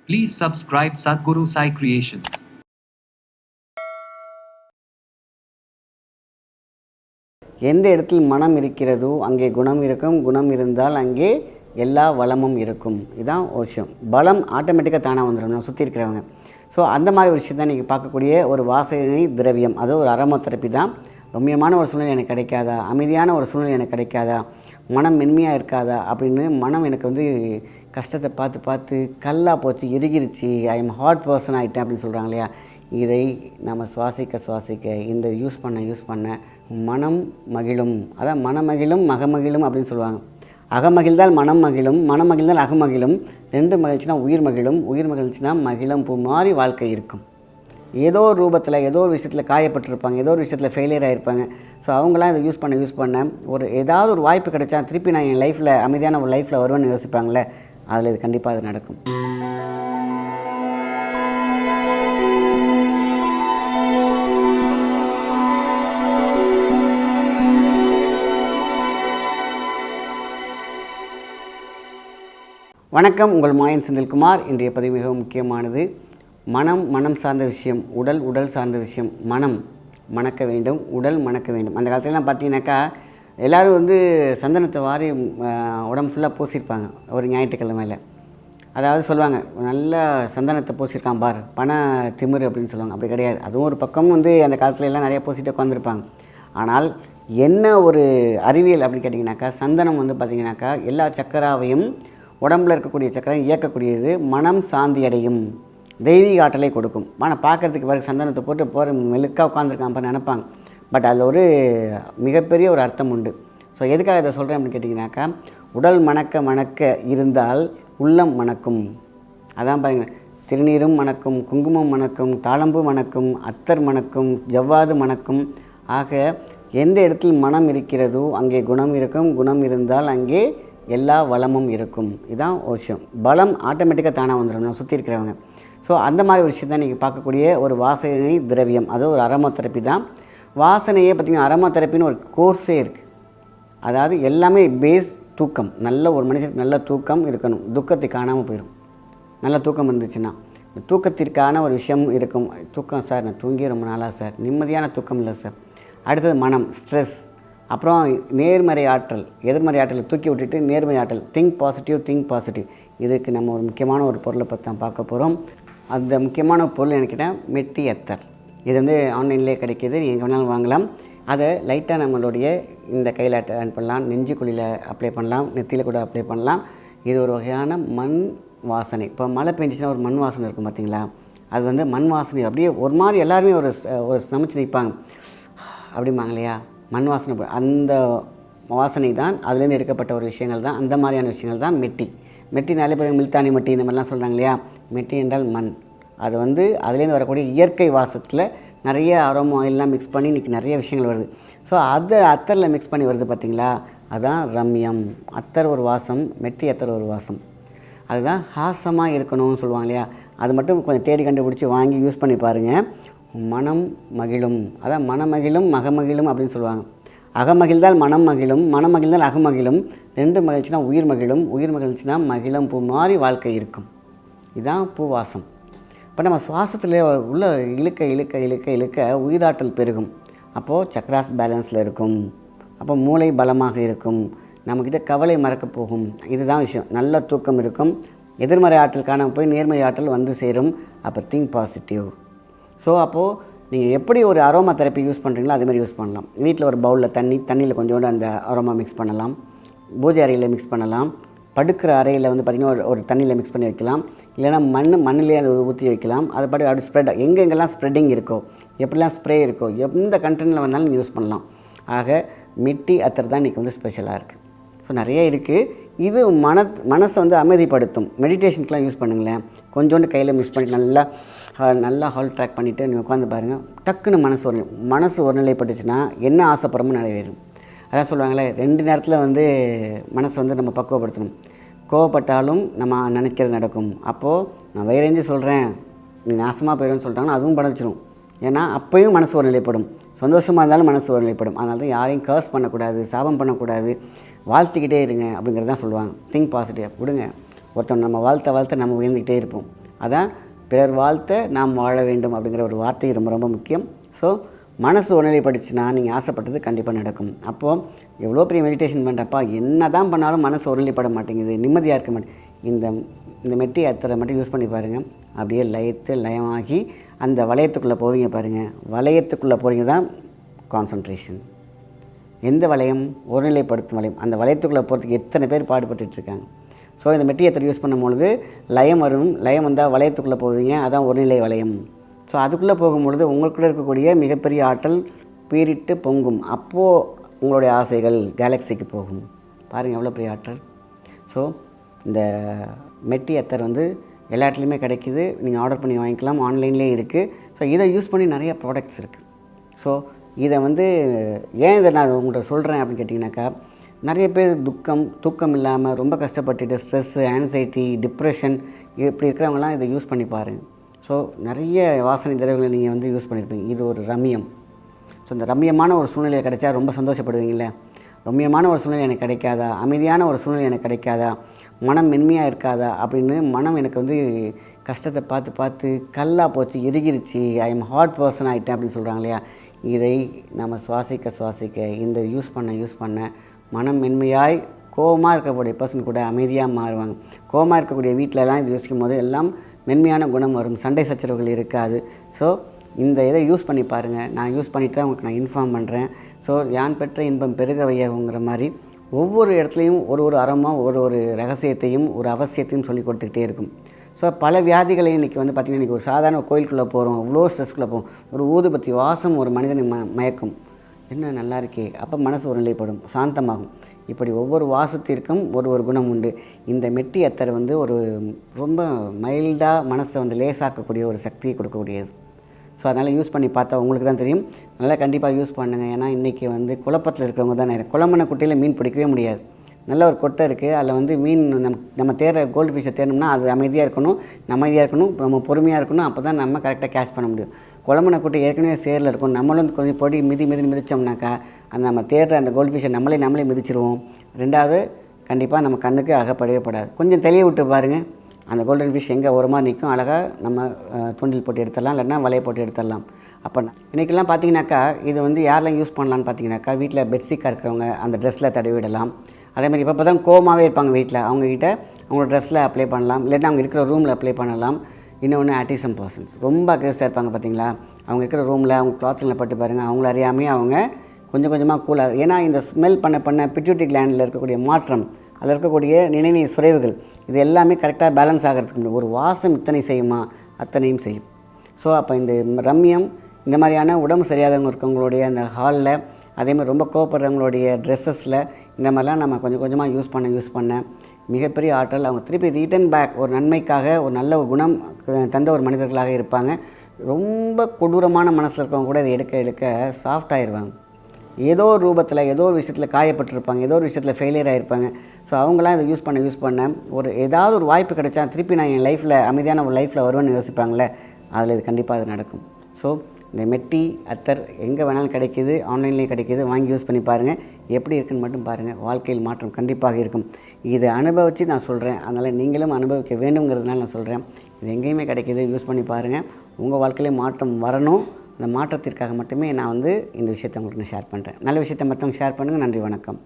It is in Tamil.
Please subscribe Sadhguru Sai Creations. எந்த இடத்தில் மனம் இருக்கிறதோ அங்கே குணம் இருக்கும், குணம் இருந்தால் அங்கே எல்லா வளமும் இருக்கும். இதுதான் ஒரு விஷயம். பலம் ஆட்டோமேட்டிக்காக தானாக வந்துடும் நம்ம சுற்றி இருக்கிறவங்க. ஸோ அந்த மாதிரி ஒரு விஷயம் தான் நீங்கள் பார்க்கக்கூடிய ஒரு வாசனை திரவியம். அது ஒரு அரோமாதெரப்பி தான். ரம்மியமான ஒரு சூழ்நிலை எனக்கு கிடைக்காதா, அமைதியான ஒரு சூழ்நிலை எனக்கு கிடைக்காதா, மனம் மென்மையாக இருக்காதா அப்படின்னு மனம் எனக்கு கஷ்டத்தை பார்த்து பார்த்து கல்லாக போச்சு, இறுகிருச்சு, ஐ எம் ஹாட் பர்சன் ஆகிட்டேன் அப்படின்னு சொல்கிறாங்க இல்லையா. இதை நம்ம சுவாசிக்க இந்த யூஸ் பண்ண மனம் மகிழும். அதான் மனமகிழும் மகமகிழும் அப்படின்னு சொல்லுவாங்க. அகமகிழ்ந்தால் மனம் மகிழும், மனம் மகிழ்ந்தால் அகமகிழும், ரெண்டு மகிழ்ச்சினா உயிர் மகிழும், உயிர் மகிழ்ச்சினா மகிழும் பூ மாதிரி வாழ்க்கை இருக்கும். ஏதோ ஒரு ரூபத்தில் ஏதோ ஒரு விஷயத்தில் காயப்பட்டிருப்பாங்க, ஏதோ ஒரு விஷயத்தில் ஃபெயிலியர் ஆகிருப்பாங்க. ஸோ அவங்களாம் இதை யூஸ் பண்ண ஏதாவது ஒரு வாய்ப்பு கிடைச்சா திருப்பி நான் என் லைஃப்பில் அமைதியான ஒரு லைஃப்பில் வருவேன்னு யோசிப்பாங்களே, அதில் இது கண்டிப்பாக அது நடக்கும். வணக்கம், உங்கள் மாயன் செந்தில்குமார். இன்றைய பதிவு மிகவும் முக்கியமானது. மனம் சார்ந்த விஷயம், உடல் சார்ந்த விஷயம். மனம் மணக்க வேண்டும், உடல் மணக்க வேண்டும். அந்த காலத்துலலாம் பார்த்தீங்கன்னாக்கா எல்லோரும் சந்தனத்தை வாரி உடம்பு ஃபுல்லாக பூசியிருப்பாங்க ஒரு ஞாயிற்றுக்கிழமையில். அதாவது சொல்லுவாங்க, நல்ல சந்தனத்தை பூசியிருக்கான் பார், பண திமிரு அப்படின்னு சொல்லுவாங்க. அப்படி கிடையாது. அதுவும் ஒரு பக்கம் அந்த காலத்துல எல்லாம் நிறைய பூசிட்டு உட்காந்துருப்பாங்க. ஆனால் என்ன ஒரு அறிவியல் அப்படின்னு கேட்டிங்கனாக்கா, சந்தனம் பார்த்திங்கனாக்கா எல்லா சக்கராவையும் உடம்பில் இருக்கக்கூடிய சக்கரம் இயக்கக்கூடியது. மனம் சாந்தி அடையும், தெய்வீக ஆற்றலை கொடுக்கும். ஆனால் பார்க்குறதுக்கு பிறகு சந்தனத்தை போட்டு போகிற மெழுக்காக உட்காந்துருக்கான் நினைப்பாங்க. பட் அதில் ஒரு மிகப்பெரிய ஒரு அர்த்தம் உண்டு. ஸோ எதுக்காக இதை சொல்கிறேன் அப்படின்னு கேட்டிங்கனாக்கா, உடல் மணக்க இருந்தால் உள்ளம் மணக்கும். அதான் பாருங்கள், திருநீரும் மணக்கும், குங்குமம் மணக்கும், தாளம்பூ மணக்கும், அத்தர் மணக்கும், ஜவ்வாது மணக்கும். ஆக எந்த இடத்தில் மனம் இருக்கிறதோ அங்கே குணம் இருக்கும், குணம் இருந்தால் அங்கே எல்லா வளமும் இருக்கும். இதுதான் ஒரு விஷயம். பலம் ஆட்டோமேட்டிக்காக தானாக வந்துடும் நம்ம சுற்றி இருக்கிறவங்க. ஸோ அந்த மாதிரி ஒரு விஷயம் தான் நீங்கள் பார்க்கக்கூடிய ஒரு வாசனை திரவியம். அது ஒரு அரோமாதெரப்பி தான். வாசனையே பார்த்திங்கன்னா அரோமாதெரப்பின்னு ஒரு கோர்ஸே இருக்குது. அதாவது எல்லாமே பேஸ் தூக்கம். நல்ல ஒரு மனுஷனுக்கு நல்ல தூக்கம் இருக்கணும். துக்கத்தை காணாமல் போயிடும். நல்ல தூக்கம் இருந்துச்சுன்னா தூக்கத்திற்கான ஒரு விஷயம் இருக்கும். தூக்கம் சார், நான் தூங்கி ரொம்ப நாளாக சார், நிம்மதியான தூக்கம் இல்லை சார். அடுத்தது மனம், ஸ்ட்ரெஸ். அப்புறம் நேர்மறை ஆற்றல், எதிர்மறை ஆற்றலை தூக்கி விட்டுட்டு நேர்மறை ஆற்றல், திங்க் பாசிட்டிவ். இதுக்கு நம்ம ஒரு முக்கியமான ஒரு பொருளை பற்றி தான் பார்க்க போகிறோம். அந்த முக்கியமான பொருள் எனக்கிட்ட மெட்டி அத்தர். இது ஆன்லைன்லேயே கிடைக்கிது, நீங்கள் எங்கே வேணாலும் வாங்கலாம். அதை லைட்டாக நம்மளுடைய இந்த கையில் ஆட் பண்ணலாம், நெஞ்சுக்குழியில் அப்ளை பண்ணலாம், நெத்தியில் கூட அப்ளை பண்ணலாம். இது ஒரு வகையான மண் வாசனை. இப்போ மழை பெஞ்சிச்சுன்னா ஒரு மண் வாசனை இருக்கும் பார்த்திங்களா, அது மண் வாசனை. அப்படியே ஒரு மாதிரி எல்லாருமே ஒரு சமைச்சு நிற்பாங்க அப்படிம்பாங்க இல்லையா, மண் வாசனை. அந்த வாசனை தான் அதுலேருந்து எடுக்கப்பட்ட ஒரு விஷயங்கள் தான். அந்த மாதிரியான விஷயங்கள் தான் மெட்டி. நிறைய பேர் மில்தானி மெட்டி இந்த மாதிரிலாம் சொல்கிறாங்க இல்லையா. மெட்டி என்றால் மண். அது அதுலேருந்து வரக்கூடிய இயற்கை வாசத்தில் நிறைய அரோமா எல்லாம் மிக்ஸ் பண்ணி இன்றைக்கி நிறைய விஷயங்கள் வருது. ஸோ அதை அத்தரில் மிக்ஸ் பண்ணி வருது பார்த்திங்களா, அதுதான் ரம்யம். அத்தர் ஒரு வாசம், மெட்டி அத்தர் ஒரு வாசம். அதுதான் ஹாசமாக இருக்கணும்னு சொல்லுவாங்க இல்லையா. அது மட்டும் கொஞ்சம் தேடி கண்டுபிடிச்சி வாங்கி யூஸ் பண்ணி பாருங்கள். மனம் மகிழும். அதான் மனமகிழும் மகமகிழும் அப்படின்னு சொல்லுவாங்க. அகமகிழ்ந்தால் மனம் மகிழும், மனம் மகிழ்ந்தால் அகமகிழும், ரெண்டு மகிழ்ச்சினா உயிர் மகிழும், உயிர் மகிழ்ச்சினா மகிழும் பூ மாதிரி வாழ்க்கை இருக்கும். இதுதான் பூவாசம். இப்போ நம்ம சுவாசத்தில் உள்ள இழுக்க உயிராற்றல் பெருகும். அப்போது சக்ராஸ் பேலன்ஸில் இருக்கும். அப்போ மூளை பலமாக இருக்கும். நம்மக்கிட்ட கவலை மறக்க போகும். இதுதான் விஷயம். நல்ல தூக்கம் இருக்கும். எதிர்மறை ஆற்றல் காணாமல் போய் நேர்மறை ஆற்றல் சேரும். அப்போ திங்க் பாசிட்டிவ். ஸோ அப்போது நீங்கள் எப்படி ஒரு அரோமா தெரப்பி யூஸ் பண்ணுறீங்களோ அதேமாதிரி யூஸ் பண்ணலாம். வீட்டில் ஒரு பவுலில் தண்ணியில் கொஞ்சோண்டு அந்த அரோமா மிக்ஸ் பண்ணலாம். பூஜை அறையில் மிக்ஸ் பண்ணலாம். படுக்கிற அறையில் பார்த்திங்கன்னா ஒரு தண்ணியில் மிக்ஸ் பண்ணி வைக்கலாம். இல்லைனா மண்ணிலே அதை ஊற்றி வைக்கலாம். அது பாட்டு அப்படி ஸ்ப்ரெட், எங்கெங்கெல்லாம் ஸ்ப்ரெட்டிங் இருக்கோ, எப்படிலாம் ஸ்ப்ரே இருக்கோ, எந்த கண்டெய்னரில் வந்தாலும் நீங்கள் யூஸ் பண்ணலாம். ஆக மெட்டி அத்தர் தான் இன்றைக்கி ஸ்பெஷலாக இருக்குது. ஸோ நிறைய இருக்குது. இது மனசை அமைதிப்படுத்தும். மெடிடேஷனுக்குலாம் யூஸ் பண்ணுங்களேன். கொஞ்சோண்டு கையில் மிக்ஸ் பண்ணி நல்லா ஹால் ட்ராக் பண்ணிவிட்டு நீங்கள் உட்காந்து பாருங்கள். டக்குன்னு மனசு ஒருநிலைப்பட்டுச்சுன்னா என்ன ஆசைப்படுறமோ நிறைவேறும். அதான் சொல்லுவாங்களே, 2 நேரத்தில் மனசை நம்ம பக்குவப்படுத்தணும். கோவப்பட்டாலும் நம்ம நினைக்கிறது நடக்கும். அப்போது நான் வயிறேஞ்சி சொல்கிறேன், நீ நாசமாக போயிடும்னு சொல்லிட்டாங்கன்னா அதுவும் படைச்சிடும். ஏன்னா அப்போயும் மனசு ஒருநிலைப்படும். சந்தோஷமாக இருந்தாலும் மனசு ஒருநிலைப்படும். அதனால தான் யாரையும் கர்ஸ் பண்ணக்கூடாது, சாபம் பண்ணக்கூடாது, வாழ்த்திக்கிட்டே இருங்க அப்படிங்கிறது தான் சொல்லுவாங்க. Think positive. விடுங்க, ஒருத்தன் நம்ம வாழ்த்த நம்ம உயர்ந்துக்கிட்டே இருப்போம். அதான் பிறர் வாழ்த்த நாம் வாழ வேண்டும் அப்படிங்கிற ஒரு வார்த்தை ரொம்ப ரொம்ப முக்கியம். ஸோ மனசு ஒருநிலைப்படுச்சுன்னா நீங்கள் ஆசைப்பட்டது கண்டிப்பாக நடக்கும். அப்போது எவ்வளோ பெரிய மெடிடேஷன் பண்ணுறப்பா என்ன தான் பண்ணாலும் மனசு ஒருநிலைப்பட மாட்டேங்குது, நிம்மதியாக இருக்க மாட்டேங்குது. இந்த மெட்டி அத்தரை மட்டும் யூஸ் பண்ணி பாருங்கள். அப்படியே லயமாகி அந்த வளையத்துக்குள்ளே போவீங்க பாருங்கள். வளையத்துக்குள்ளே போகிறீங்க தான் கான்சன்ட்ரேஷன். எந்த வளையம்? ஒருநிலைப்படுத்தும் வளையம். அந்த வளையத்துக்குள்ளே போகிறதுக்கு எத்தனை பேர் பாடுபட்டுருக்காங்க. ஸோ இந்த மெட்டி அத்தரை யூஸ் பண்ணும்பொழுது லயம் வரும். லயம் வந்தால் வளையத்துக்குள்ளே போவீங்க, அதான் ஒருநிலை வளையம். ஸோ அதுக்குள்ளே போகும்பொழுது உங்களுக்குள்ளே இருக்கக்கூடிய மிகப்பெரிய ஆற்றல் பீரிட்டு பொங்கும். அப்போது உங்களுடைய ஆசைகள் கேலக்சிக்கு போகும். பாருங்கள் எவ்வளோ பெரிய ஆற்றல். ஸோ இந்த மெட்டி அத்தர் எல்லா இடத்துலையுமே கிடைக்கிது. நீங்கள் ஆர்டர் பண்ணி வாங்கிக்கலாம், ஆன்லைன்லேயே இருக்குது. ஸோ இதை யூஸ் பண்ணி நிறைய ப்ராடக்ட்ஸ் இருக்குது. ஸோ இதை ஏன் இதை நான் உங்கள்கிட்ட சொல்கிறேன் அப்படின்னு கேட்டிங்கனாக்கா, நிறைய பேர் தூக்கம் இல்லாமல் ரொம்ப கஷ்டப்பட்டுட்டு ஸ்ட்ரெஸ்ஸு, ஆன்சைட்டி, டிப்ரெஷன் இப்படி இருக்கிறவங்களாம் இதை யூஸ் பண்ணி பாருங்கள். ஸோ நிறைய வாசனை திரவியங்களை நீங்கள் யூஸ் பண்ணியிருப்பீங்க. இது ஒரு ரம்மியம். ஸோ இந்த ரம்மியமான ஒரு சூழ்நிலை கிடைச்சா ரொம்ப சந்தோஷப்படுவீங்களே. ரம்மியமான ஒரு சூழ்நிலை எனக்கு கிடைக்காதா, அமைதியான ஒரு சூழ்நிலை எனக்கு கிடைக்காதா, மனம் மென்மையாக இருக்காதா அப்படின்னு மனம் எனக்கு கஷ்டத்தை பார்த்து பார்த்து கல்லாக போச்சு, இறுகிருச்சு, ஐ எம் ஹார்ட் பர்சன் ஆகிட்டேன் அப்படின்னு சொல்கிறாங்க இல்லையா. இதை நம்ம சுவாசிக்க இந்த யூஸ் பண்ண மனம் மென்மையாய் கோபமாக இருக்கக்கூடிய பர்சன் கூட அமைதியாக மாறுவாங்க. கோபமாக இருக்கக்கூடிய வீட்டிலலாம் இது யோசிக்கும் போது எல்லாம் மென்மையான குணம் வரும், சண்டை சச்சரவுகள் இருக்காது. ஸோ இந்த இதை யூஸ் பண்ணி பாருங்கள். நான் யூஸ் பண்ணிவிட்டு தான் உங்களுக்கு நான் இன்ஃபார்ம் பண்ணுறேன். ஸோ யான் பெற்ற இன்பம் பெருக வையங்கிற மாதிரி ஒவ்வொரு இடத்துலையும் ஒரு அறமாக ஒரு ரகசியத்தையும் ஒரு அவசியத்தையும் சொல்லி கொடுத்துக்கிட்டே இருக்கும். ஸோ பல வியாதிகளை இன்றைக்கி பார்த்திங்கன்னா இன்றைக்கி ஒரு சாதாரண கோயிலுக்குள்ளே போகிறோம், அவ்வளோ ஸ்ட்ரெஸ்க்குள்ளே போகும், ஒரு ஊதுபத்தி வாசம் ஒரு மனிதனை மயக்கும். என்ன நல்லா இருக்கே, அப்போ மனசு ஒரு நிலைப்படும், சாந்தமாகும். இப்படி ஒவ்வொரு வாசத்திற்கும் ஒரு குணம் உண்டு. இந்த மெட்டி அத்தர் ஒரு ரொம்ப மைல்டாக மனசை லேசாக்கக்கூடிய ஒரு சக்தியை கொடுக்கக்கூடியது. ஸோ அதனால் யூஸ் பண்ணி பார்த்தா உங்களுக்கு தான் தெரியும். நல்லா கண்டிப்பாக யூஸ் பண்ணுங்கள். ஏன்னா இன்றைக்கி குழப்பத்தில் இருக்கிறவங்க தான் நிறைய. குழம்புன குட்டையில் மீன் பிடிக்கவே முடியாது. நல்ல ஒரு கொட்டை இருக்குது, அதில் மீன் நம்ம தேடுற கோல்டு ஃபிஷ்ஷை தேடணும்னா அது அமைதியாக இருக்கணும், நம்ம பொறுமையாக இருக்கணும். அப்போ தான் நம்ம கரெக்டாக கேட்ச் பண்ண முடியும். குழம்புன குட்டை ஏற்கனவே சேரில் இருக்கும், நம்மளும் கொஞ்சம் பொடி மிதிச்சோம்னாக்கா அந்த நம்ம தேடுற அந்த கோல்டு ஃபிஷ்ஷை நம்மளே மிதிச்சிருவோம். ரெண்டாவது கண்டிப்பாக நம்ம கண்ணுக்கு அகப்படவே படாது. கொஞ்சம் தெளிய விட்டு பாருங்கள், அந்த கோல்டன் ஃபிஷ் எங்கே ஓரமாக நிற்கும், அழகாக நம்ம தூண்டில் போட்டு எடுத்துடலாம், இல்லைன்னா வலையை போட்டு எடுத்துடலாம். அப்போ இன்றைக்கெல்லாம் பார்த்தீங்கன்னாக்கா இது யாரெல்லாம் யூஸ் பண்ணலான்னு பார்த்தீங்கன்னாக்கா, வீட்டில் பெட்ஷீட்டாக இருக்கிறவங்க அந்த ட்ரெஸ்ஸில் தடவி விடலாம். அதேமாதிரி இப்போ தான் கோவமாகவே இருப்பாங்க வீட்டில், அவங்கக்கிட்ட அவங்களோட ட்ரெஸ்ஸில் அப்ளை பண்ணலாம், இல்லைன்னா அவங்க இருக்கிற ரூமில் அப்ளை பண்ணலாம். இன்னொன்று ஆட்டிசம் பர்சன்ஸ் ரொம்ப அக்ரெசிவாக இருப்பாங்க பார்த்தீங்களா, அவங்க இருக்கிற ரூமில் அவங்க கிளாத்திங்கில் பட்டு பாருங்கள், அவங்கள அறியாமே அவங்க கொஞ்சமாக கூலாக. ஏன்னா இந்த ஸ்மெல் பண்ண பிட்யூட்டரி கிளாண்டில் இருக்கக்கூடிய மாற்றம், அதில் இருக்கக்கூடிய நினைவு சுரைவுகள், இது எல்லாமே கரெக்டாக பேலன்ஸ் ஆகிறதுக்கு முடியும். ஒரு வாசம் இத்தனை செய்யுமா, அத்தனையும் செய்யும். ஸோ அப்போ இந்த ரம்மியம் இந்த மாதிரியான உடம்பு சரியாதவங்க இருக்கவங்களுடைய அந்த ஹாலில், அதேமாதிரி ரொம்ப கோவப்படுறவங்களுடைய ட்ரெஸ்ஸஸில் இந்த மாதிரிலாம் நம்ம கொஞ்சமாக யூஸ் பண்ண மிகப்பெரிய ஆற்றல் அவங்க திருப்பி ரிட்டர்ன் பேக் ஒரு நன்மைக்காக ஒரு நல்ல ஒரு குணம் தந்த ஒரு மனிதர்களாக இருப்பாங்க. ரொம்ப கொடூரமான மனசில் இருக்கவங்க கூட இதை எடுக்க சாஃப்டாகிடுவாங்க. ஏதோ ஒரு ரூபத்தில் ஏதோ ஒரு விஷயத்தில் காயப்பட்டிருப்பாங்க, ஏதோ ஒரு விஷயத்தில் ஃபெயிலியர் ஆகிருப்பாங்க. ஸோ அவங்களாம் இதை யூஸ் பண்ண ஏதாவது ஒரு வாய்ப்பு கிடைச்சா திருப்பி நான் என் லைஃப்பில் அமைதியான ஒரு லைஃப்பில் வருவேன்னு யோசிப்பாங்களே, அதில் இது கண்டிப்பாக அது நடக்கும். ஸோ இந்த மெட்டி அத்தர் எங்கே வேணாலும் கிடைக்கிது, ஆன்லைன்லேயும் கிடைக்கிது, வாங்கி யூஸ் பண்ணி பாருங்கள். எப்படி இருக்குன்னு மட்டும் பாருங்கள், வாழ்க்கையில் மாற்றம் கண்டிப்பாக இருக்கும். இதை அனுபவித்து நான் சொல்கிறேன், அதனால் நீங்களும் அனுபவிக்க வேண்டுங்கிறதுனால நான் சொல்கிறேன். இது எங்கேயுமே கிடைக்கிது, யூஸ் பண்ணி பாருங்கள். உங்கள் வாழ்க்கையிலே மாற்றம் வரணும். அந்த மாற்றத்திற்காக மட்டுமே நான் இந்த விஷயத்தை உங்களுக்கு ஷேர் பண்ணுறேன். நல்ல விஷயத்தை மற்றவங்க ஷேர் பண்ணுங்கள். நன்றி, வணக்கம்.